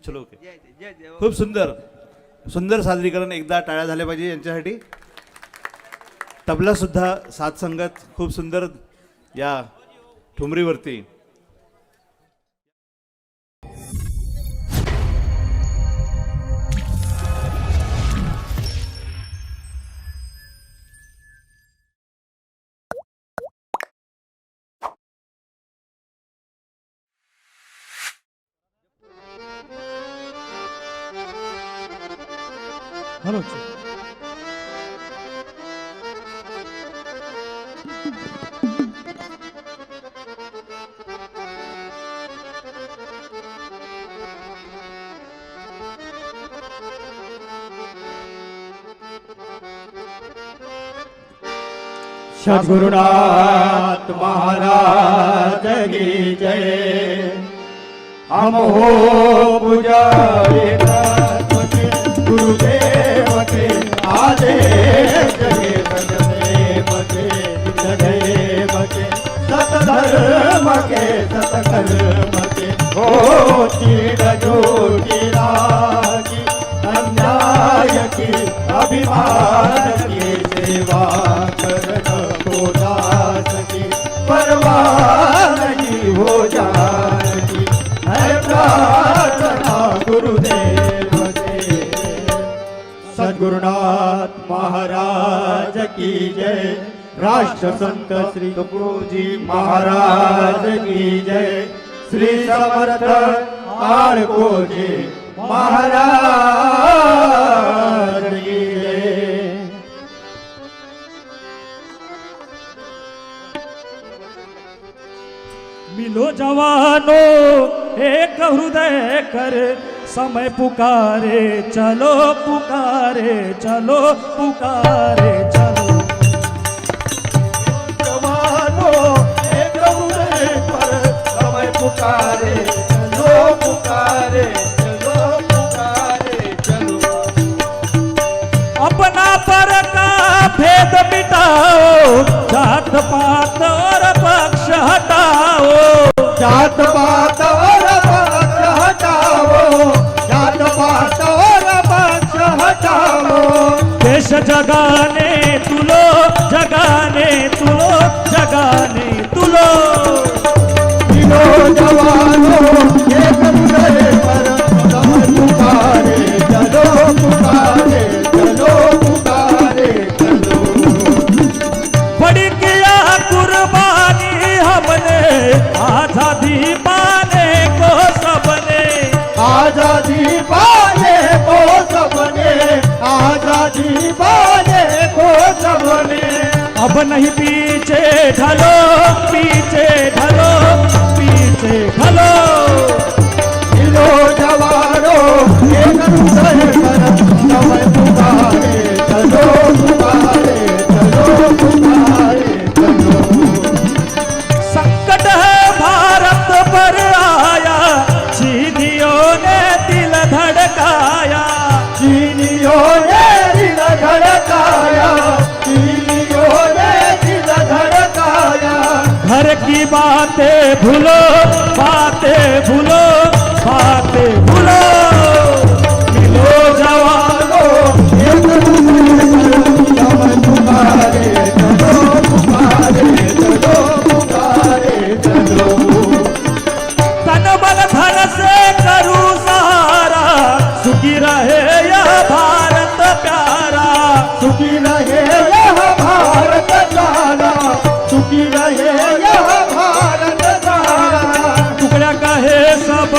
चलो ओके. खूप सुंदर सुंदर सादरीकरण. एकदा टाळ्या झाल्या पाहिजे यांच्यासाठी. तबला सुद्धा साथ संगत खूप सुंदर या ठुमरीवरती. हॅलो सद्गुरुनाथ महाराज की जय. हम हो पुजारी के गुरुदेव के आदेश के सतदेव के सतधर्म के सतकर्म के हो चिर ज्योति रागी अन्याय की अभिमान की सेवा परवाह नहीं हो जाती है प्रार्थना गुरुदेव से. सद्गुरुनाथ महाराज की जय. राष्ट्र संत श्री कपूरजी महाराज की जय. श्री समर्थ आड़को जी महाराज की जय. मिलो जवानो एक हृदय कर समय पुकारे चलो पुकारे चलो पुकारे चलो. जवानो एक हृदय पर समय पुकारे चलो पुकारे चलो पुकारे चलो. अपना पर का भेद मिटाओ जात पात और पक्ष हटाओ. जात पात और पक्ष हटाओ. जात पात और पक्ष हटाओ. देश जगाने तुलो जगाने तुलो जगाने तुलो. मिलो जवानो एक हृदय पर समय पुकारे चलो पुकारे चलो पुकारे चलो. बड़ी किया कुर्बानी हमने आजादी पाने को सबने. आजादी पाने को सबने. आजादी पाने को सबने. अब नहीं पीछे ढलो पीछे ढलो पीछे ढलो. मिलो जवानो एक हृदय पर समय पुकारे चलो पुकारे चलो पुकारे चलो. संकट है भारत पर आया चीनियों ने दिल धड़काया. चीनियों ने दिल धड़काया. चीनियों ने दिल धड़काया. घर की बातें भूलो बातें भूलो बातें भूलो. मिलो जवानो एक समय पुकारे चलो पुकारे चलो पुकारे चलो. तन बल धन से करूं सहारा सुखी रहे यह भारत प्यारा. सुखी रहे यह भारत सारा. सुखी रहे यह भारत सारा. टुकड़ा कहे सब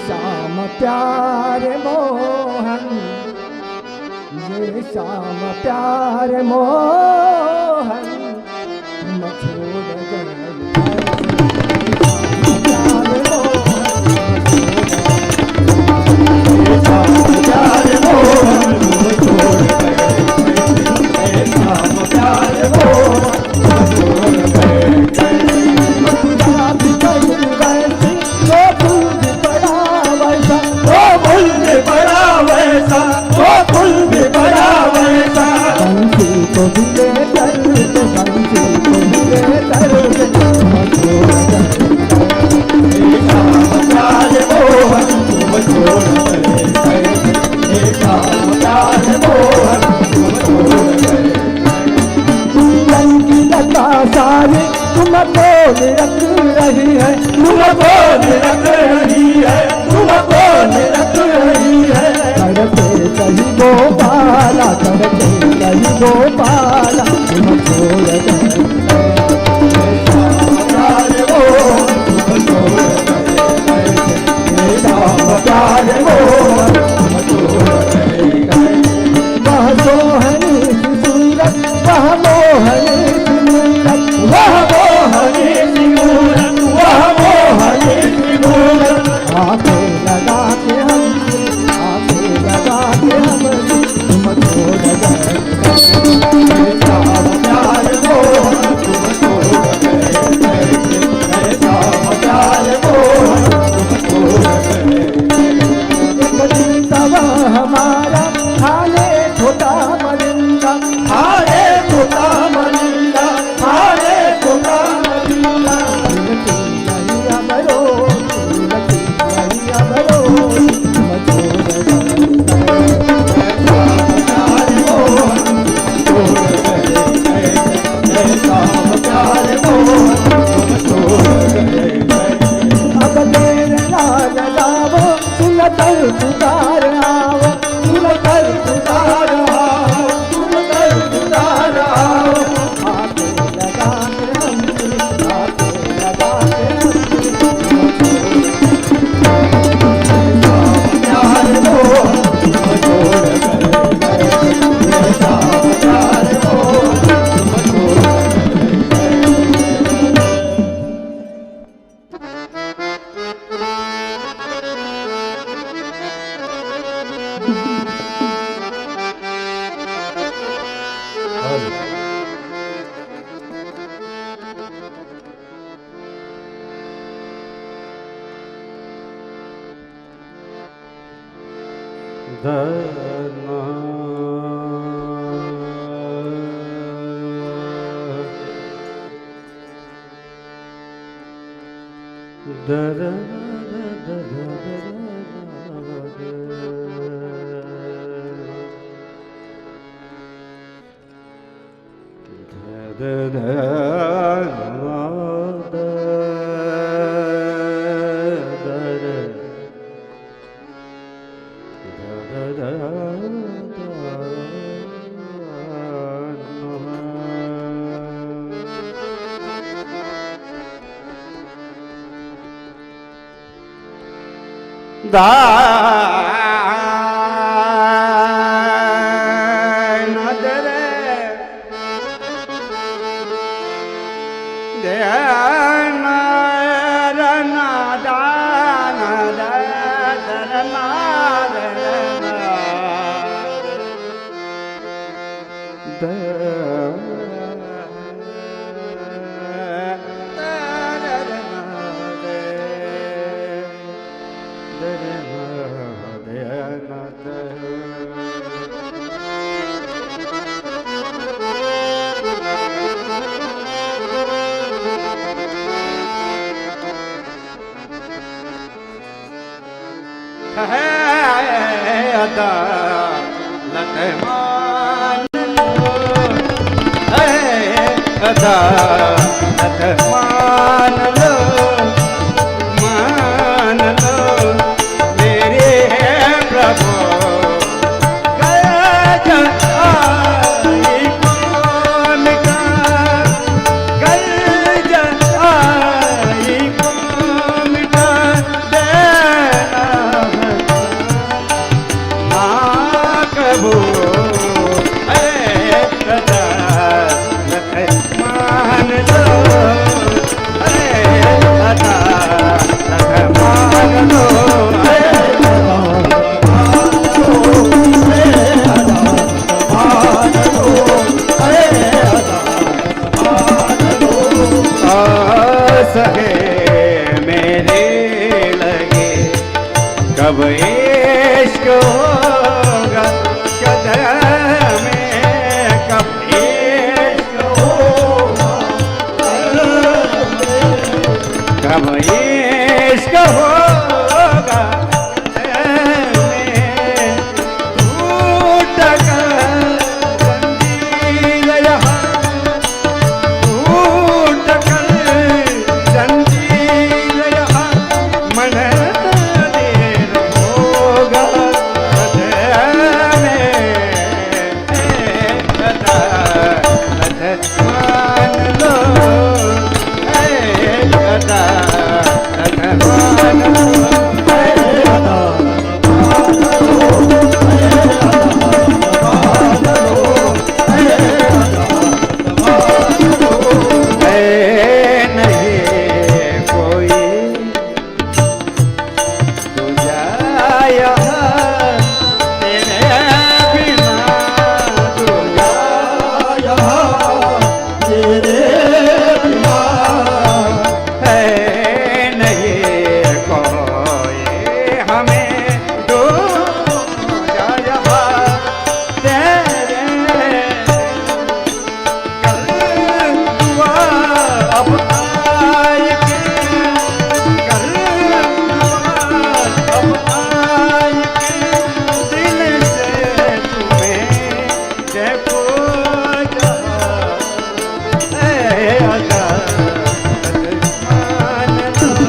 श्याम प्यारे मोहन, ये श्याम प्यारे मोहन, तुम छोड़ गए प्यारे मोहन, तुम छोड़ गए श्याम प्यारे मोहन, तुम छोड़ गए। मथुरा भी कहीं वैसी, वो फूल भी बड़ा वैसा, वो फूल भी बड़ा वैसा, वो फूल भी बड़ा वैसा। बंसी को भी ले करके, बंसी को भी ले करके, तुम छोड़ गए श्याम प्यारे मोहन, तुम छोड़ गए श्याम प्यारे मोहन, तुम छोड़ गए। दुल्हन की लता सारी तुमको निरख रही है, तुमको निरख रही है, तुमको निरख रही है। करते कहीं गोपाला, करते कहीं गोपाला, तुम छोड़ गए श्याम प्यारे मोहन, तुम छोड़ गए श्याम प्यारे मोहन, तुम छोड़ गए। वह सोहनी सी सूरत, वह मोहनी सी मूरत, वह मोहनी सी मूरत, वह मोहनी सी मूरत। आंखें लगा के हम, आंखें लगा के हम, तुम छोड़ गए श्याम प्यारे मोहन, तुम छोड़ गए श्याम प्यारे मोहन, तुम छोड़ गए। एक दिन तब हमारा हाले छोटा मरिंदा, हाले छोटा मरिंदा, हाले छोटा मरिंदा। नहीं अमरो, नहीं अमरो, तुम छोड़ गए श्याम प्यारे मोहन, तुम छोड़ गए श्याम प्यारे मोहन, तुम छोड़ गए। अब देर ना लगावो, सुन कर पुकार आओ, सुन कर पुकार आओ, सुन कर पुकार आओ। आके लगा के हम, आके लगा के हम, श्याम प्यारे मोहन, तुम छोड़ गए श्याम प्यारे मोहन, तुम छोड़ प्यास है मेरे लगे, कब इश्क होगा कदम में, कब इश्क होगा, कब इश्क होगा कदम में, टूट कर जंजीर यहाँ, टूट कर जंजीर यहाँ, मन देर होगा कदम में, लता मान लो, लता मान लो, नहीं कोई तुझा यहाँ तेरे बिना, तुझा यहाँ तेरे बिना, है नहीं कोई हमें तुझा यहाँ तेरे, कल दुआ अब आएगी, कल दुआ अब आएगी, दिल से तुम्हें देखो जहाँ, है अदा मान लो,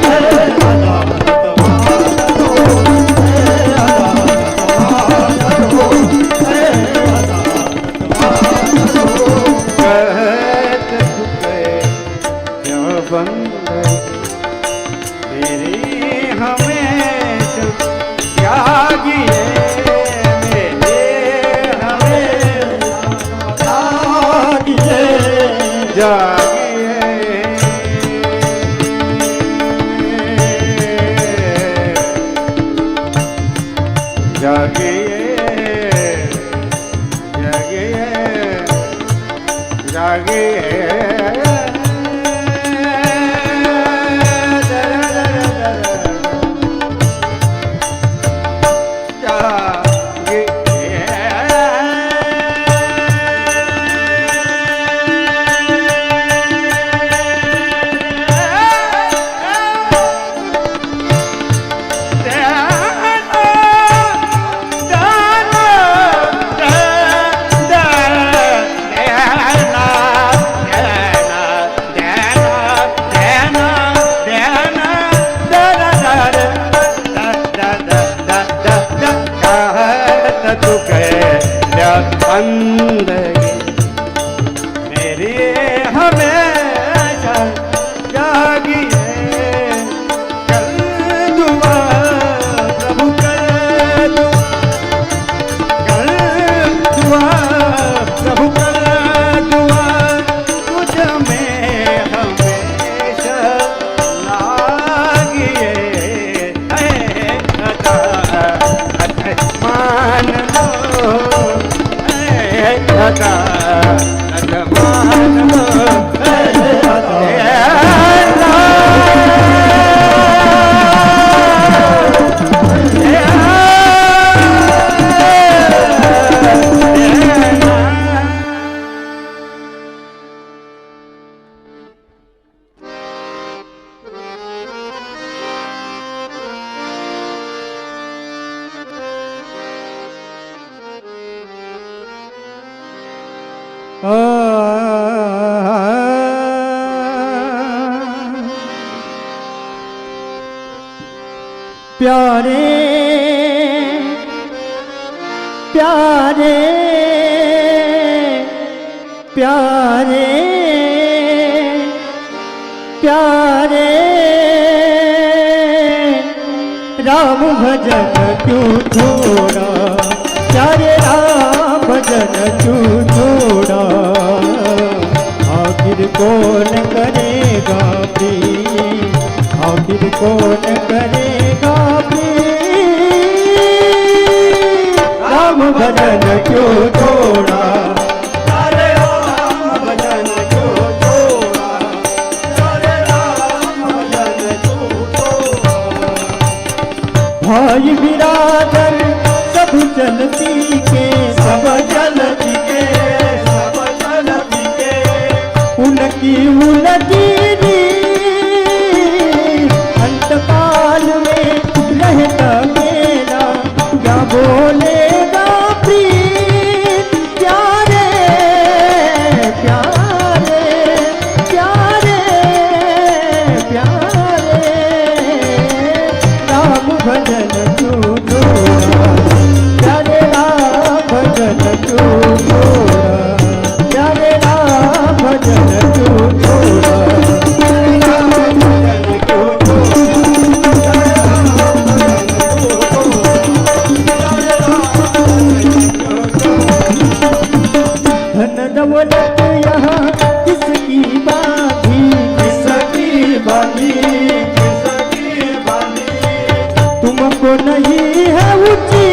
है अदा मान लो, कहत चुके क्यों बंदगी, मेरी हमेशा त्यागिए, मेरे हमेशा त्यागिए, जागिए, जागिए, जागिए, जागिए, बंदगी मेरी हमेशा जागिए, कल दुआ प्रभु कर दुआ, कल दुआ प्रभु कर दुआ, तुझ में हमेशा लागिए, अदा मान लो, लता मान लो, प्यारे प्यारे प्यारे प्यारे राम भजन क्यों छोड़ा, प्यारे राम भजन क्यों छोड़ा, आखिर कौन करेगा प्रीत, आखिर कौन करेगा प्रीत, राम भजन क्यों छोड़ा, तू छोड़ा प्यारे राम भजन तू छोड़ा धन दौलत यहाँ किसकी बाधी तुमको नहीं है ऊंची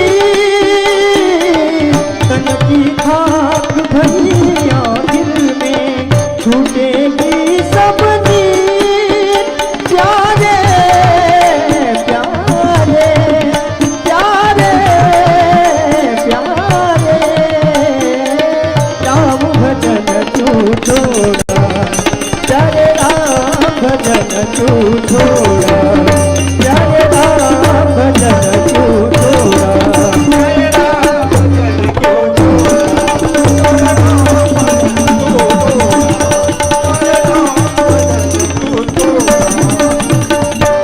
तन की खाक भैया दिल में छूटेगी सब नींद प्यारे प्यारे प्यारे प्यारे राम भजन तू छोड़ा प्यारे राम भजन तू छोड़ा प्यारे राम भजन तू छोड़ा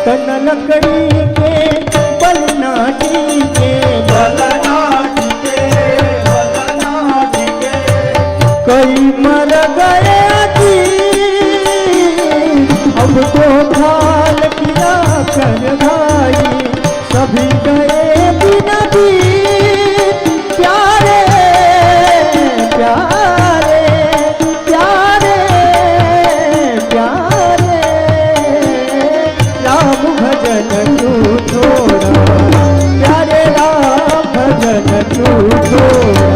तन लकड़ी के बलनाटी के कई मर गए जी अब तो खाल किया कर भाई सभी गए बिना दी प्यारे प्यारे प्यारे प्यारे राम भजन तू छोड़ा प्यारे राम भजन तू छोड़ा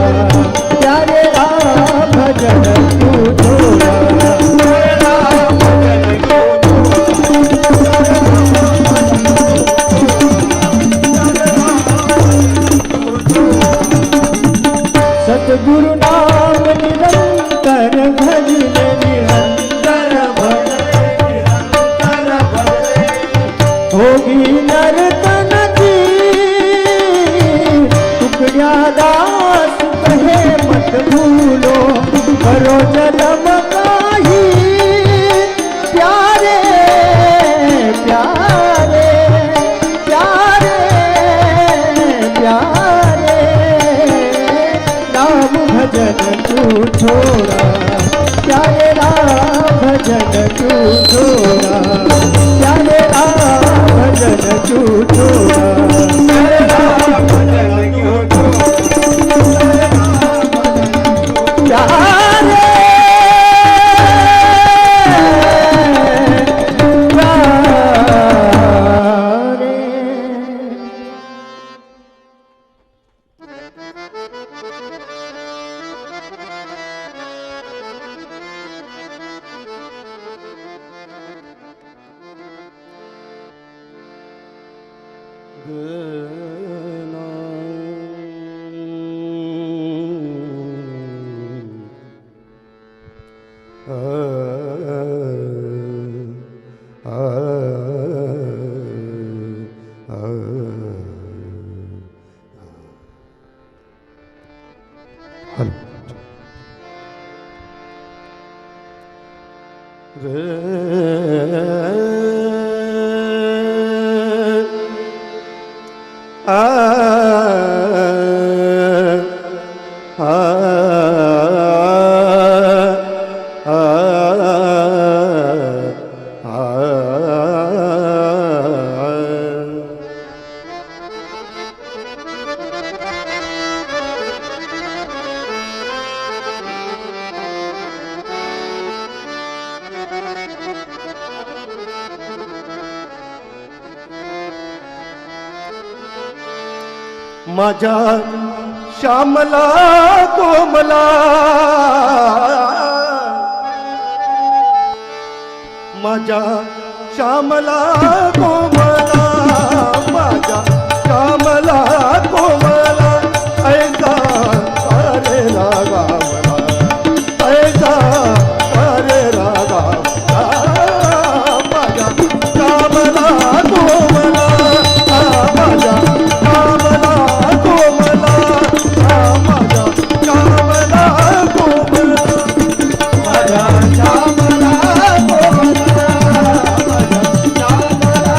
प्यारे राम भजन तू छोड़ा सतगुरु नाम निरंतर भजन निरंतर होगी नर्तन की टुकड़िया दास कहे मत भूलो करो जन्म काही प्यारे प्यारे प्यारे प्यारे राम भजन तू छोड़ा प्यारे राम भजन तू छोड़ा प्यारे राम भजन तू छोड़ा प्यारे राम भजन तू छोड़ा प्यारे माझ्या श्यामला कोमला माझ्या श्यामला कोमला माझ्या श्यामला कोमला ऐसा अरे रागा मला ऐसा अरे रागा माझ्या श्यामला कोमला माझ्या श्यामला कोमला माझ्या श्यामला कोमला माझ्या श्यामला कोमला माझ्या श्यामला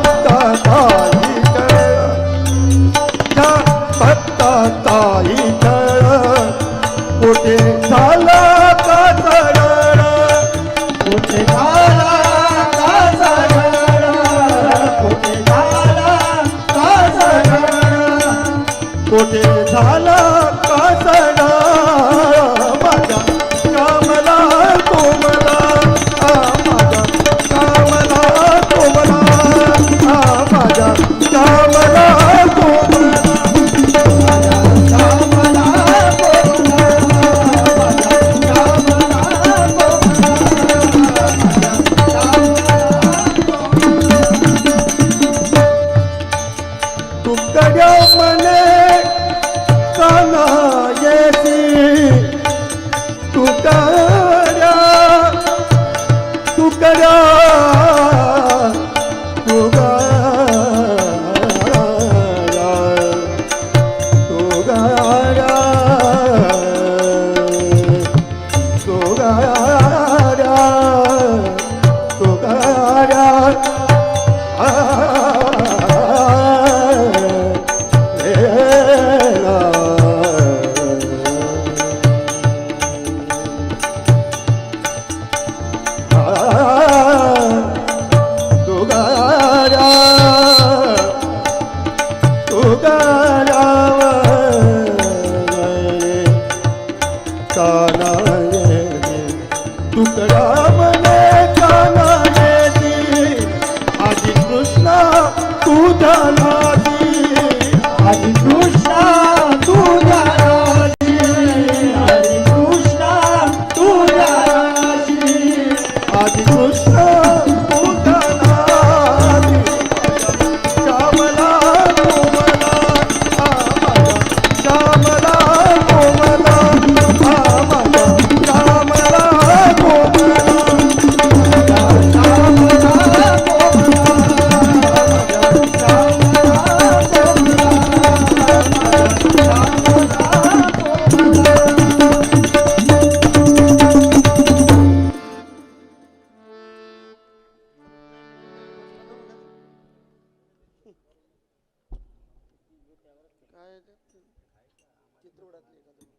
भक्ताताई त्या भक्ताताई कुठे झाला का सरळ कुठे झाला का सरळ कुठे झाला का सरळ कुठे झाला का सरळ माझ्या कामला कोमला माझ्या कामला कोमला माझ्या कामला कोमला माझ्या कामला तुकड्या मने काना येसी तुकड्या तुकड्या तुगड्या तुगड्या तुगड्या तुगड्या तुकडा मने काना येती आजी कृष्णा तुझ्या नादी आजी कृष्णा तुझ्या नादी आजी कृष्णा तुझ्या नादी आजी कृष्णा तुझ्या नादी श्यामला कोमला श्यामला कोमला काय चित्र उडतले